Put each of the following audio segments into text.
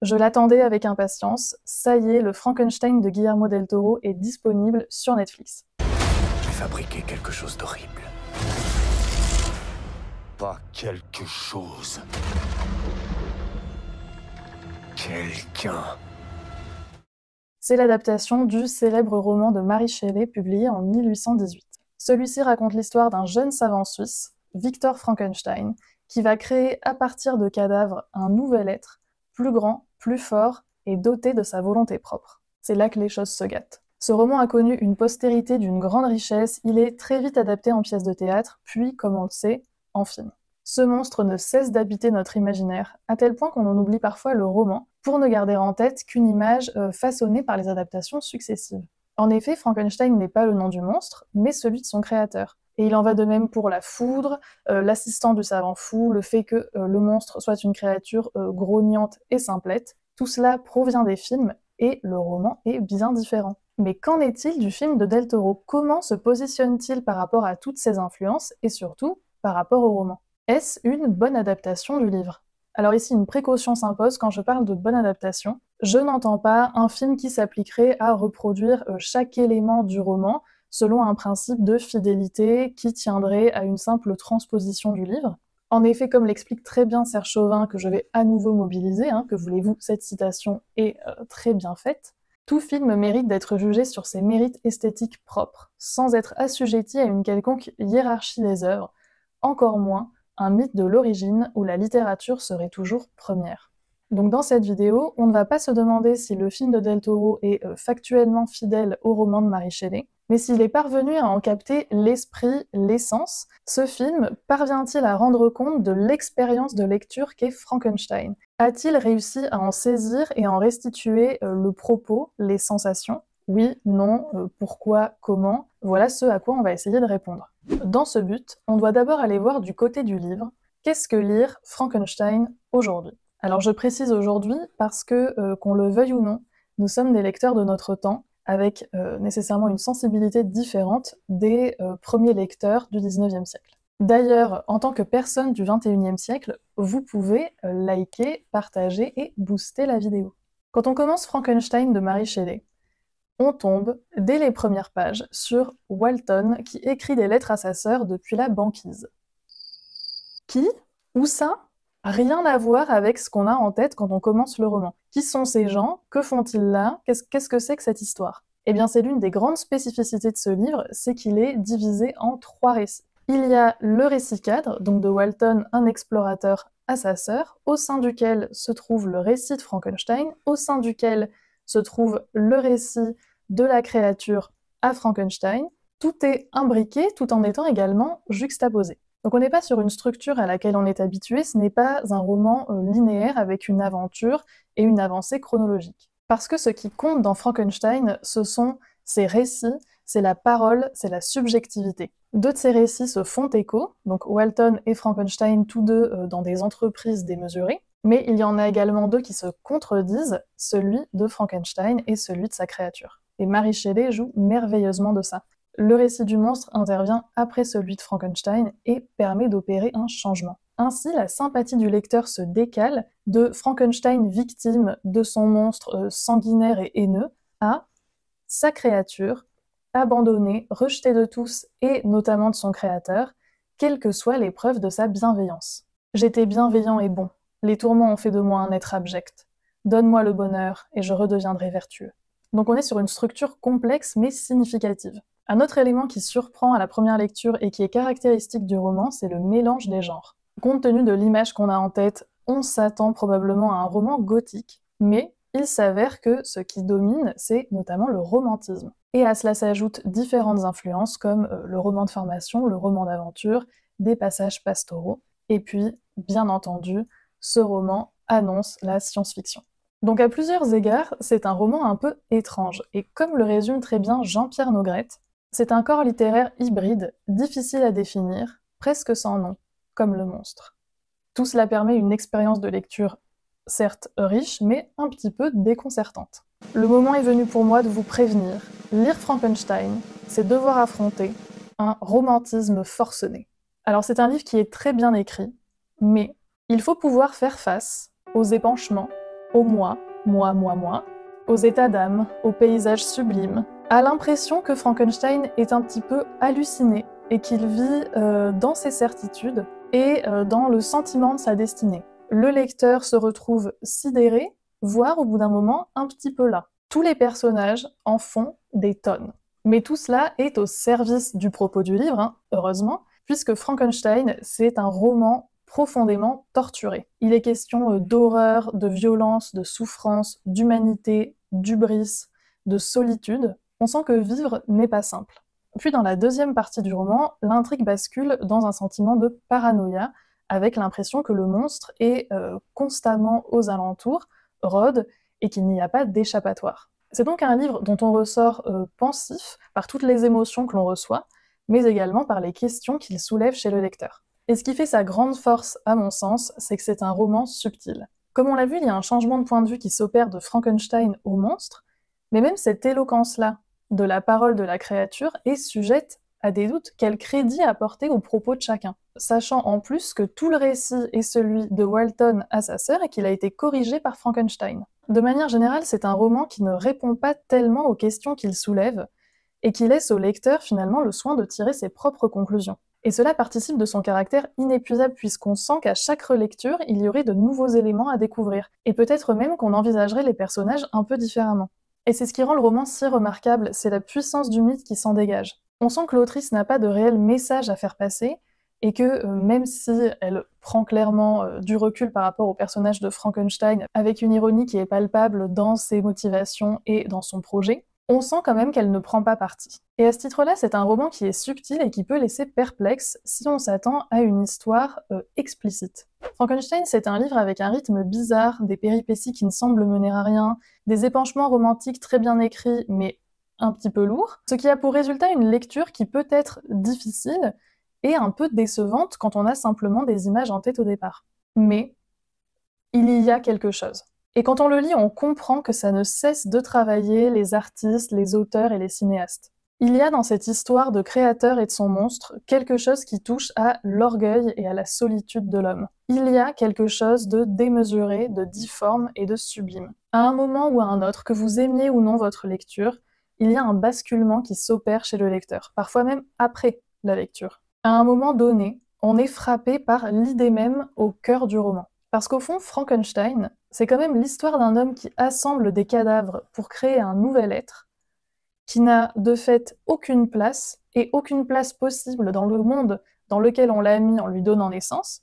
Je l'attendais avec impatience, ça y est, le Frankenstein de Guillermo del Toro est disponible sur Netflix. J'ai fabriqué quelque chose d'horrible. Pas quelque chose. Quelqu'un. C'est l'adaptation du célèbre roman de Mary Shelley publié en 1818. Celui-ci raconte l'histoire d'un jeune savant suisse, Victor Frankenstein, qui va créer à partir de cadavres un nouvel être, plus grand, plus fort et doté de sa volonté propre. C'est là que les choses se gâtent. Ce roman a connu une postérité d'une grande richesse, il est très vite adapté en pièce de théâtre, puis, comme on le sait, en film. Ce monstre ne cesse d'habiter notre imaginaire, à tel point qu'on en oublie parfois le roman, pour ne garder en tête qu'une image façonnée par les adaptations successives. En effet, Frankenstein n'est pas le nom du monstre, mais celui de son créateur. Et il en va de même pour la foudre, l'assistant du savant fou, le fait que le monstre soit une créature grognante et simplette. Tout cela provient des films, et le roman est bien différent. Mais qu'en est-il du film de Del Toro? Comment se positionne-t-il par rapport à toutes ces influences, et surtout par rapport au roman? Est-ce une bonne adaptation du livre? Alors ici, une précaution s'impose quand je parle de bonne adaptation. Je n'entends pas un film qui s'appliquerait à reproduire chaque élément du roman selon un principe de fidélité qui tiendrait à une simple transposition du livre. En effet, comme l'explique très bien Serge Chauvin, que je vais à nouveau mobiliser, que voulez-vous, cette citation est très bien faite, tout film mérite d'être jugé sur ses mérites esthétiques propres, sans être assujetti à une quelconque hiérarchie des œuvres, encore moins un mythe de l'origine où la littérature serait toujours première. Donc dans cette vidéo, on ne va pas se demander si le film de Del Toro est factuellement fidèle au roman de Mary Shelley, mais s'il est parvenu à en capter l'esprit, l'essence. Ce film parvient-il à rendre compte de l'expérience de lecture qu'est Frankenstein? A-t-il réussi à en saisir et en restituer le propos, les sensations? Oui, non, pourquoi, comment? Voilà ce à quoi on va essayer de répondre. Dans ce but, on doit d'abord aller voir du côté du livre, qu'est-ce que lire Frankenstein aujourd'hui? Alors je précise aujourd'hui parce que, qu'on le veuille ou non, nous sommes des lecteurs de notre temps, avec nécessairement une sensibilité différente des premiers lecteurs du 19e siècle. D'ailleurs, en tant que personne du 21e siècle, vous pouvez liker, partager et booster la vidéo. Quand on commence Frankenstein de Mary Shelley, on tombe, dès les premières pages, sur Walton qui écrit des lettres à sa sœur depuis la banquise. Qui? Où ça? Rien à voir avec ce qu'on a en tête quand on commence le roman. Qui sont ces gens? Que font-ils là? Qu'est-ce que c'est que cette histoire? Eh bien, c'est l'une des grandes spécificités de ce livre, c'est qu'il est divisé en 3 récits. Il y a le récit cadre, donc de Walton, un explorateur à sa sœur, au sein duquel se trouve le récit de Frankenstein, au sein duquel se trouve le récit de la créature à Frankenstein. Tout est imbriqué tout en étant également juxtaposé. Donc on n'est pas sur une structure à laquelle on est habitué, ce n'est pas un roman linéaire avec une aventure et une avancée chronologique. Parce que ce qui compte dans Frankenstein, ce sont ses récits, c'est la parole, c'est la subjectivité. Deux de ces récits se font écho, donc Walton et Frankenstein, tous deux dans des entreprises démesurées, mais il y en a également deux qui se contredisent, celui de Frankenstein et celui de sa créature. Et Mary Shelley joue merveilleusement de ça. Le récit du monstre intervient après celui de Frankenstein et permet d'opérer un changement. Ainsi, la sympathie du lecteur se décale de Frankenstein victime de son monstre sanguinaire et haineux à sa créature, abandonnée, rejetée de tous et notamment de son créateur, quelle que soit l'épreuve de sa bienveillance. J'étais bienveillant et bon. Les tourments ont fait de moi un être abject. Donne-moi le bonheur et je redeviendrai vertueux. Donc on est sur une structure complexe mais significative. Un autre élément qui surprend à la première lecture et qui est caractéristique du roman, c'est le mélange des genres. Compte tenu de l'image qu'on a en tête, on s'attend probablement à un roman gothique, mais il s'avère que ce qui domine, c'est notamment le romantisme. Et à cela s'ajoutent différentes influences comme le roman de formation, le roman d'aventure, des passages pastoraux, et puis, bien entendu, ce roman annonce la science-fiction. Donc à plusieurs égards, c'est un roman un peu étrange, et comme le résume très bien Jean-Pierre Nogrette, c'est un corps littéraire hybride, difficile à définir, presque sans nom, comme le monstre. Tout cela permet une expérience de lecture certes riche, mais un petit peu déconcertante. Le moment est venu pour moi de vous prévenir, lire Frankenstein, c'est devoir affronter un romantisme forcené. Alors c'est un livre qui est très bien écrit, mais il faut pouvoir faire face aux épanchements, au moi, aux états d'âme, aux paysages sublimes, a l'impression que Frankenstein est un petit peu halluciné et qu'il vit dans ses certitudes et dans le sentiment de sa destinée. Le lecteur se retrouve sidéré, voire au bout d'un moment un petit peu là. Tous les personnages en font des tonnes. Mais tout cela est au service du propos du livre, hein, heureusement, puisque Frankenstein, c'est un roman profondément torturé. Il est question d'horreur, de violence, de souffrance, d'humanité, d'hubris, de solitude. On sent que vivre n'est pas simple. Puis dans la deuxième partie du roman, l'intrigue bascule dans un sentiment de paranoïa, avec l'impression que le monstre est constamment aux alentours, rôde, et qu'il n'y a pas d'échappatoire. C'est donc un livre dont on ressort pensif par toutes les émotions que l'on reçoit, mais également par les questions qu'il soulève chez le lecteur. Et ce qui fait sa grande force, à mon sens, c'est que c'est un roman subtil. Comme on l'a vu, il y a un changement de point de vue qui s'opère de Frankenstein au monstre, mais même cette éloquence-là de la parole de la créature est sujette à des doutes. Quel crédit apporter aux propos de chacun? Sachant en plus que tout le récit est celui de Walton à sa sœur et qu'il a été corrigé par Frankenstein. De manière générale, c'est un roman qui ne répond pas tellement aux questions qu'il soulève et qui laisse au lecteur finalement le soin de tirer ses propres conclusions. Et cela participe de son caractère inépuisable puisqu'on sent qu'à chaque relecture, il y aurait de nouveaux éléments à découvrir, et peut-être même qu'on envisagerait les personnages un peu différemment. Et c'est ce qui rend le roman si remarquable, c'est la puissance du mythe qui s'en dégage. On sent que l'autrice n'a pas de réel message à faire passer, et que même si elle prend clairement du recul par rapport au personnage de Frankenstein, avec une ironie qui est palpable dans ses motivations et dans son projet, on sent quand même qu'elle ne prend pas parti. Et à ce titre-là, c'est un roman qui est subtil et qui peut laisser perplexe si on s'attend à une histoire explicite. Frankenstein, c'est un livre avec un rythme bizarre, des péripéties qui ne semblent mener à rien, des épanchements romantiques très bien écrits, mais un petit peu lourds, ce qui a pour résultat une lecture qui peut être difficile et un peu décevante quand on a simplement des images en tête au départ. Mais il y a quelque chose. Et quand on le lit, on comprend que ça ne cesse de travailler les artistes, les auteurs et les cinéastes. Il y a dans cette histoire de créateur et de son monstre quelque chose qui touche à l'orgueil et à la solitude de l'homme. Il y a quelque chose de démesuré, de difforme et de sublime. À un moment ou à un autre, que vous aimiez ou non votre lecture, il y a un basculement qui s'opère chez le lecteur, parfois même après la lecture. À un moment donné, on est frappé par l'idée même au cœur du roman. Parce qu'au fond, Frankenstein, c'est quand même l'histoire d'un homme qui assemble des cadavres pour créer un nouvel être, qui n'a de fait aucune place, et aucune place possible dans le monde dans lequel on l'a mis en lui donnant naissance,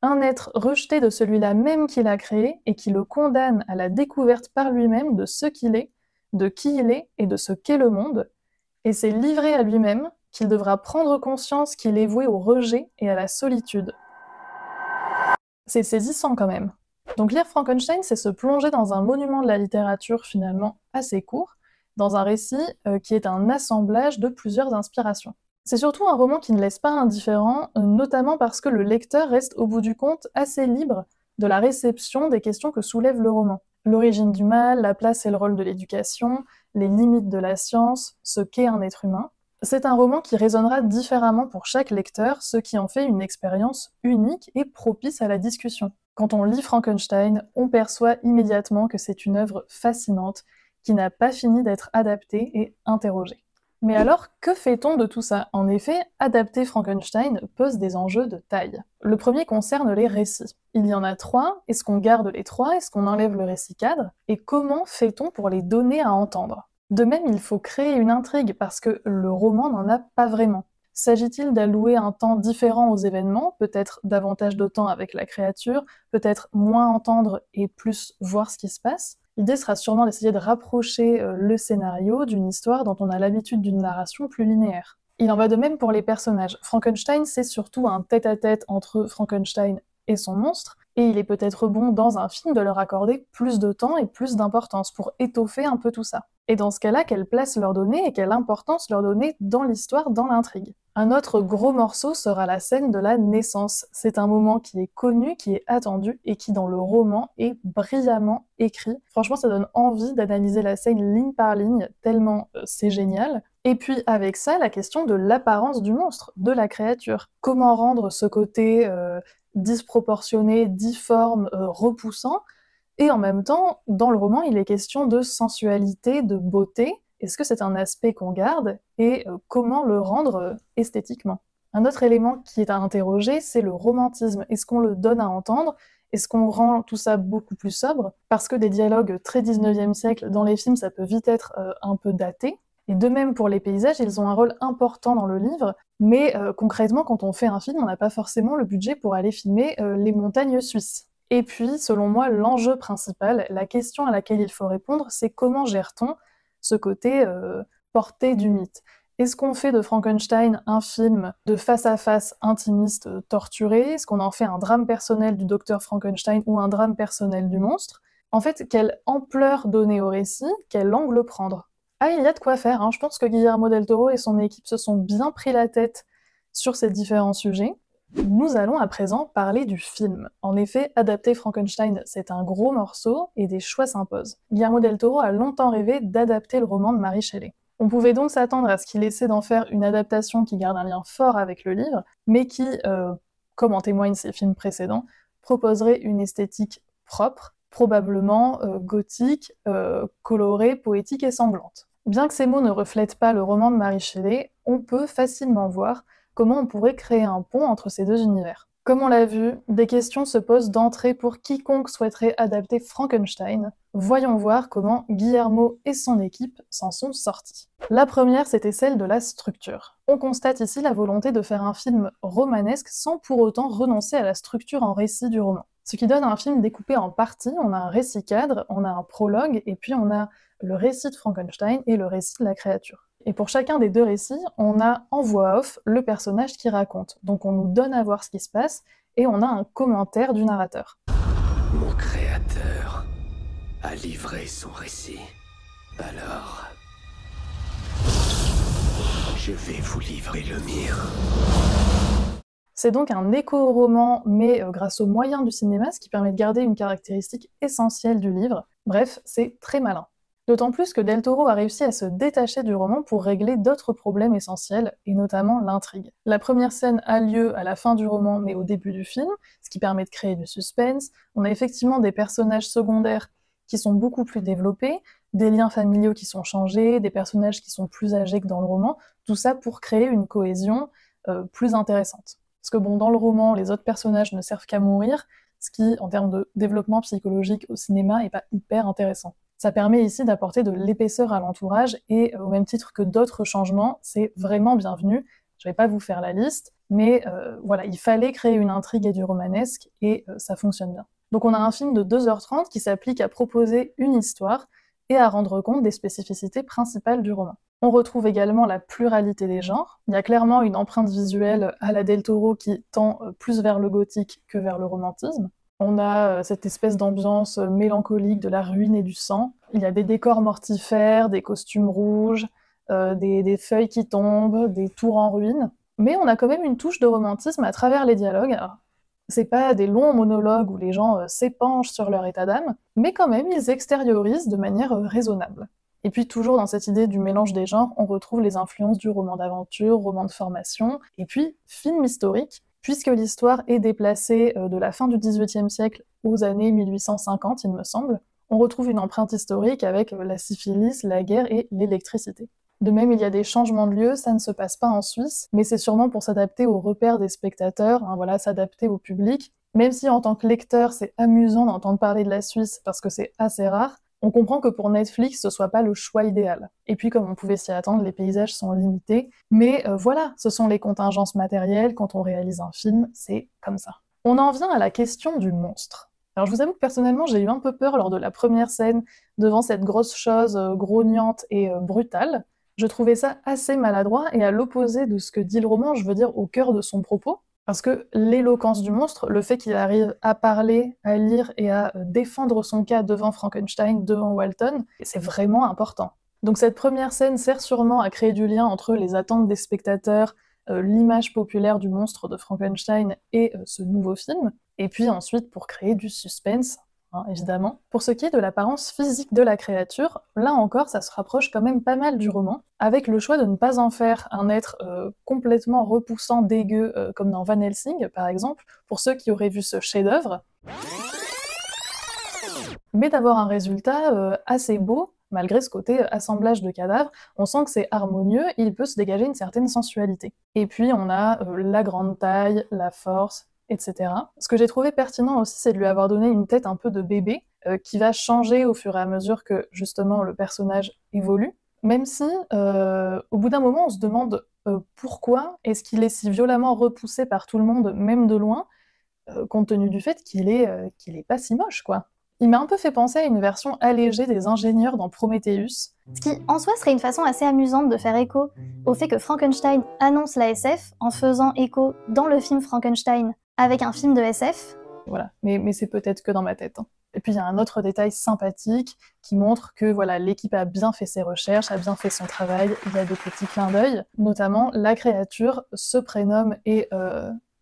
un être rejeté de celui-là même qu'il a créé, et qui le condamne à la découverte par lui-même de ce qu'il est, de qui il est, et de ce qu'est le monde, et c'est livré à lui-même qu'il devra prendre conscience qu'il est voué au rejet et à la solitude. C'est saisissant quand même. Donc lire Frankenstein, c'est se plonger dans un monument de la littérature finalement assez court, dans un récit qui est un assemblage de plusieurs inspirations. C'est surtout un roman qui ne laisse pas indifférent, notamment parce que le lecteur reste au bout du compte assez libre de la réception des questions que soulève le roman. L'origine du mal, la place et le rôle de l'éducation, les limites de la science, ce qu'est un être humain. C'est un roman qui résonnera différemment pour chaque lecteur, ce qui en fait une expérience unique et propice à la discussion. Quand on lit Frankenstein, on perçoit immédiatement que c'est une œuvre fascinante qui n'a pas fini d'être adaptée et interrogée. Mais alors, que fait-on de tout ça? En effet, adapter Frankenstein pose des enjeux de taille. Le premier concerne les récits. Il y en a 3, est-ce qu'on garde les 3, est-ce qu'on enlève le récit cadre? Et comment fait-on pour les donner à entendre? De même, il faut créer une intrigue parce que le roman n'en a pas vraiment. S'agit-il d'allouer un temps différent aux événements, peut-être davantage de temps avec la créature, peut-être moins entendre et plus voir ce qui se passe? L'idée sera sûrement d'essayer de rapprocher le scénario d'une histoire dont on a l'habitude d'une narration plus linéaire. Il en va de même pour les personnages. Frankenstein, c'est surtout un tête-à-tête entre Frankenstein et son monstre, et il est peut-être bon dans un film de leur accorder plus de temps et plus d'importance pour étoffer un peu tout ça. Et dans ce cas-là, quelle place leur donner et quelle importance leur donner dans l'histoire, dans l'intrigue. Un autre gros morceau sera la scène de la naissance. C'est un moment qui est connu, qui est attendu et qui dans le roman est brillamment écrit. Franchement, ça donne envie d'analyser la scène ligne par ligne, tellement c'est génial. Et puis avec ça, la question de l'apparence du monstre, de la créature. Comment rendre ce côté disproportionné, difforme, repoussant, Et en même temps, dans le roman, il est question de sensualité, de beauté. Est-ce que c'est un aspect qu'on garde et comment le rendre esthétiquement? Un autre élément qui est à interroger, c'est le romantisme. Est-ce qu'on le donne à entendre? Est-ce qu'on rend tout ça beaucoup plus sobre? Parce que des dialogues très 19e siècle dans les films, ça peut vite être un peu daté. Et de même pour les paysages, ils ont un rôle important dans le livre, mais concrètement, quand on fait un film, on n'a pas forcément le budget pour aller filmer les montagnes suisses. Et puis, selon moi, l'enjeu principal, la question à laquelle il faut répondre, c'est comment gère-t-on ce côté porté du mythe? Est-ce qu'on fait de Frankenstein un film de face-à-face intimiste torturé? Est-ce qu'on en fait un drame personnel du docteur Frankenstein ou un drame personnel du monstre? En fait, quelle ampleur donner au récit? Quel angle prendre? Ah, il y a de quoi faire, hein. Je pense que Guillermo del Toro et son équipe se sont bien pris la tête sur ces différents sujets. Nous allons à présent parler du film. En effet, adapter Frankenstein, c'est un gros morceau et des choix s'imposent. Guillermo del Toro a longtemps rêvé d'adapter le roman de Mary Shelley. On pouvait donc s'attendre à ce qu'il essaie d'en faire une adaptation qui garde un lien fort avec le livre, mais qui, comme en témoignent ses films précédents, proposerait une esthétique propre, probablement gothique, colorée, poétique et sanglante. Bien que ces mots ne reflètent pas le roman de Mary Shelley, on peut facilement voir comment on pourrait créer un pont entre ces deux univers. Comme on l'a vu, des questions se posent d'entrée pour quiconque souhaiterait adapter Frankenstein. Voyons voir comment Guillermo et son équipe s'en sont sortis. La première, c'était celle de la structure. On constate ici la volonté de faire un film romanesque sans pour autant renoncer à la structure en récit du roman. Ce qui donne un film découpé en parties, on a un récit cadre, on a un prologue, et puis on a le récit de Frankenstein et le récit de la créature. Et pour chacun des deux récits, on a en voix off le personnage qui raconte. Donc on nous donne à voir ce qui se passe, et on a un commentaire du narrateur. Mon créateur a livré son récit. Alors, je vais vous livrer le mien. C'est donc un écho-roman, mais grâce aux moyens du cinéma, ce qui permet de garder une caractéristique essentielle du livre. Bref, c'est très malin. D'autant plus que Del Toro a réussi à se détacher du roman pour régler d'autres problèmes essentiels, et notamment l'intrigue. La première scène a lieu à la fin du roman, mais au début du film, ce qui permet de créer du suspense. On a effectivement des personnages secondaires qui sont beaucoup plus développés, des liens familiaux qui sont changés, des personnages qui sont plus âgés que dans le roman, tout ça pour créer une cohésion plus intéressante. Parce que bon, dans le roman, les autres personnages ne servent qu'à mourir, ce qui, en termes de développement psychologique au cinéma, est pas hyper intéressant. Ça permet ici d'apporter de l'épaisseur à l'entourage, et au même titre que d'autres changements, c'est vraiment bienvenu. Je vais pas vous faire la liste, mais voilà, il fallait créer une intrigue et du romanesque, et ça fonctionne bien. Donc on a un film de 2h30 qui s'applique à proposer une histoire et à rendre compte des spécificités principales du roman. On retrouve également la pluralité des genres. Il y a clairement une empreinte visuelle à la Del Toro qui tend plus vers le gothique que vers le romantisme. On a cette espèce d'ambiance mélancolique de la ruine et du sang. Il y a des décors mortifères, des costumes rouges, des feuilles qui tombent, des tours en ruine. Mais on a quand même une touche de romantisme à travers les dialogues. Alors, c'est pas des longs monologues où les gens s'épanchent sur leur état d'âme, mais quand même ils extériorisent de manière raisonnable. Et puis toujours dans cette idée du mélange des genres, on retrouve les influences du roman d'aventure, roman de formation, et puis film historique, puisque l'histoire est déplacée de la fin du XVIIIe siècle aux années 1850, il me semble. On retrouve une empreinte historique avec la syphilis, la guerre et l'électricité. De même, il y a des changements de lieu, ça ne se passe pas en Suisse, mais c'est sûrement pour s'adapter aux repères des spectateurs, hein, voilà, s'adapter au public. Même si en tant que lecteur, c'est amusant d'entendre parler de la Suisse parce que c'est assez rare, on comprend que pour Netflix, ce soit pas le choix idéal. Et puis, comme on pouvait s'y attendre, les paysages sont limités. Mais voilà, ce sont les contingences matérielles, quand on réalise un film, c'est comme ça. On en vient à la question du monstre. Alors je vous avoue que personnellement, j'ai eu un peu peur lors de la première scène, devant cette grosse chose grognante et brutale. Je trouvais ça assez maladroit, et à l'opposé de ce que dit le roman, je veux dire au cœur de son propos, parce que l'éloquence du monstre, le fait qu'il arrive à parler, à lire et à défendre son cas devant Frankenstein, devant Walton, c'est vraiment important. Donc cette première scène sert sûrement à créer du lien entre les attentes des spectateurs, l'image populaire du monstre de Frankenstein et ce nouveau film, et puis ensuite pour créer du suspense, hein, évidemment. Pour ce qui est de l'apparence physique de la créature, là encore ça se rapproche quand même pas mal du roman, avec le choix de ne pas en faire un être complètement repoussant, dégueu, comme dans Van Helsing par exemple, pour ceux qui auraient vu ce chef-d'œuvre. mais d'avoir un résultat assez beau, malgré ce côté assemblage de cadavres. On sent que c'est harmonieux, il peut se dégager une certaine sensualité. Et puis on a la grande taille, la force, etc. Ce que j'ai trouvé pertinent aussi, c'est de lui avoir donné une tête un peu de bébé, qui va changer au fur et à mesure que, justement, le personnage évolue. Même si, au bout d'un moment, on se demande pourquoi est-ce qu'il est si violemment repoussé par tout le monde, même de loin, compte tenu du fait qu'il est pas si moche, quoi. Il m'a un peu fait penser à une version allégée des ingénieurs dans Prometheus. Ce qui, en soi, serait une façon assez amusante de faire écho au fait que Frankenstein annonce la SF en faisant écho dans le film Frankenstein avec un film de SF. Voilà, mais c'est peut-être que dans ma tête, hein. Et puis il y a un autre détail sympathique qui montre que voilà, l'équipe a bien fait ses recherches, a bien fait son travail, il y a des petits clins d'œil, notamment la créature se prénomme et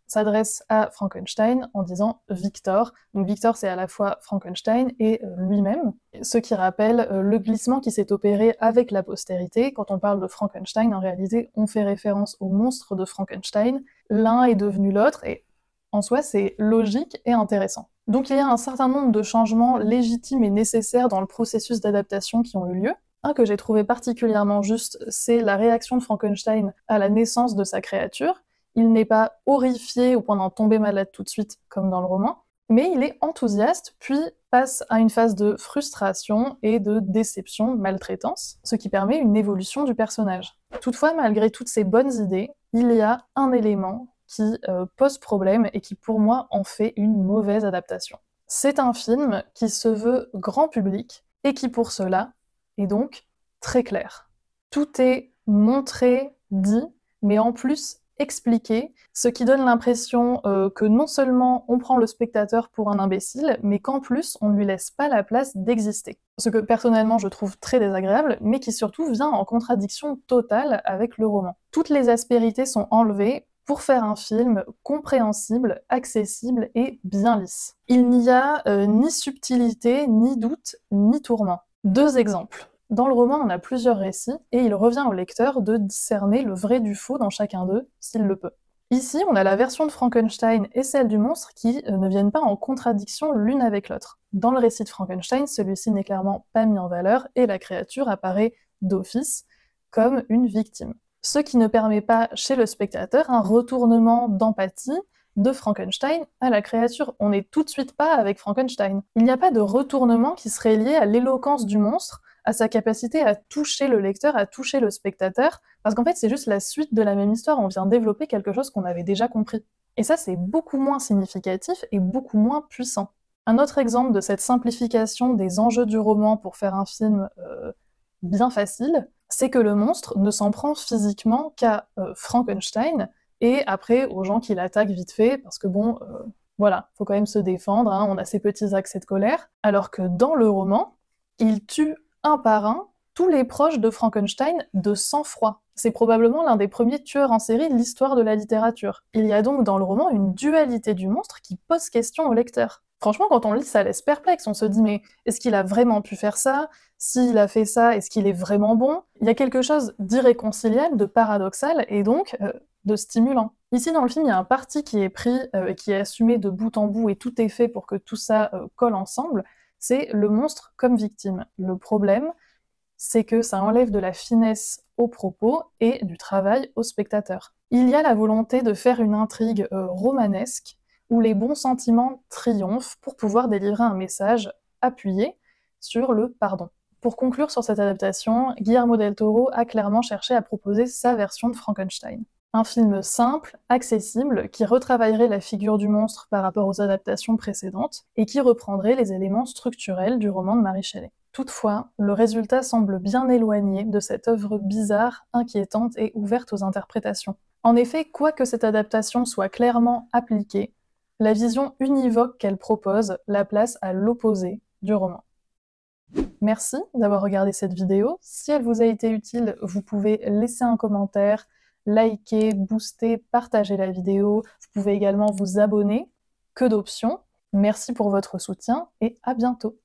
s'adresse à Frankenstein en disant Victor. Donc Victor, c'est à la fois Frankenstein et lui-même, ce qui rappelle le glissement qui s'est opéré avec la postérité. Quand on parle de Frankenstein, en réalité, on fait référence au monstre de Frankenstein. L'un est devenu l'autre, et en soi, c'est logique et intéressant. Donc il y a un certain nombre de changements légitimes et nécessaires dans le processus d'adaptation qui ont eu lieu. Un que j'ai trouvé particulièrement juste, c'est la réaction de Frankenstein à la naissance de sa créature. Il n'est pas horrifié au point d'en tomber malade tout de suite, comme dans le roman, mais il est enthousiaste, puis passe à une phase de frustration et de déception, maltraitance, ce qui permet une évolution du personnage. Toutefois, malgré toutes ces bonnes idées, il y a un élément qui pose problème et qui, pour moi, en fait une mauvaise adaptation. C'est un film qui se veut grand public et qui, pour cela, est donc très clair. Tout est montré, dit, mais en plus expliqué, ce qui donne l'impression que non seulement on prend le spectateur pour un imbécile, mais qu'en plus on ne lui laisse pas la place d'exister. Ce que personnellement je trouve très désagréable, mais qui surtout vient en contradiction totale avec le roman. Toutes les aspérités sont enlevées pour faire un film compréhensible, accessible et bien lisse. Il n'y a ni subtilité, ni doute, ni tourment. Deux exemples. Dans le roman, on a plusieurs récits, et il revient au lecteur de discerner le vrai du faux dans chacun d'eux, s'il le peut. Ici, on a la version de Frankenstein et celle du monstre qui ne viennent pas en contradiction l'une avec l'autre. Dans le récit de Frankenstein, celui-ci n'est clairement pas mis en valeur, et la créature apparaît d'office comme une victime. Ce qui ne permet pas, chez le spectateur, un retournement d'empathie de Frankenstein à la créature. On n'est tout de suite pas avec Frankenstein. Il n'y a pas de retournement qui serait lié à l'éloquence du monstre, à sa capacité à toucher le lecteur, à toucher le spectateur, parce qu'en fait c'est juste la suite de la même histoire, on vient développer quelque chose qu'on avait déjà compris. Et ça c'est beaucoup moins significatif et beaucoup moins puissant. Un autre exemple de cette simplification des enjeux du roman pour faire un film bien facile, c'est que le monstre ne s'en prend physiquement qu'à Frankenstein, et après aux gens qui l'attaquent vite fait, parce que bon, voilà, faut quand même se défendre, hein, on a ces petits accès de colère, alors que dans le roman, il tue un par un tous les proches de Frankenstein de sang-froid. C'est probablement l'un des premiers tueurs en série de l'histoire de la littérature. Il y a donc dans le roman une dualité du monstre qui pose question au lecteur. Franchement, quand on lit, ça laisse perplexe, on se dit mais est-ce qu'il a vraiment pu faire ça? S'il a fait ça, est-ce qu'il est vraiment bon? Il y a quelque chose d'irréconciliable, de paradoxal, et donc de stimulant. Ici, dans le film, il y a un parti qui est pris, et qui est assumé de bout en bout, et tout est fait pour que tout ça colle ensemble, c'est le monstre comme victime. Le problème, c'est que ça enlève de la finesse au propos et du travail au spectateur. Il y a la volonté de faire une intrigue romanesque, où les bons sentiments triomphent pour pouvoir délivrer un message appuyé sur le pardon. Pour conclure sur cette adaptation, Guillermo del Toro a clairement cherché à proposer sa version de Frankenstein. Un film simple, accessible, qui retravaillerait la figure du monstre par rapport aux adaptations précédentes, et qui reprendrait les éléments structurels du roman de Mary Shelley. Toutefois, le résultat semble bien éloigné de cette œuvre bizarre, inquiétante et ouverte aux interprétations. En effet, quoique cette adaptation soit clairement appliquée, la vision univoque qu'elle propose la place à l'opposé du roman. Merci d'avoir regardé cette vidéo. Si elle vous a été utile, vous pouvez laisser un commentaire, liker, booster, partager la vidéo. Vous pouvez également vous abonner. Que d'options. Merci pour votre soutien et à bientôt.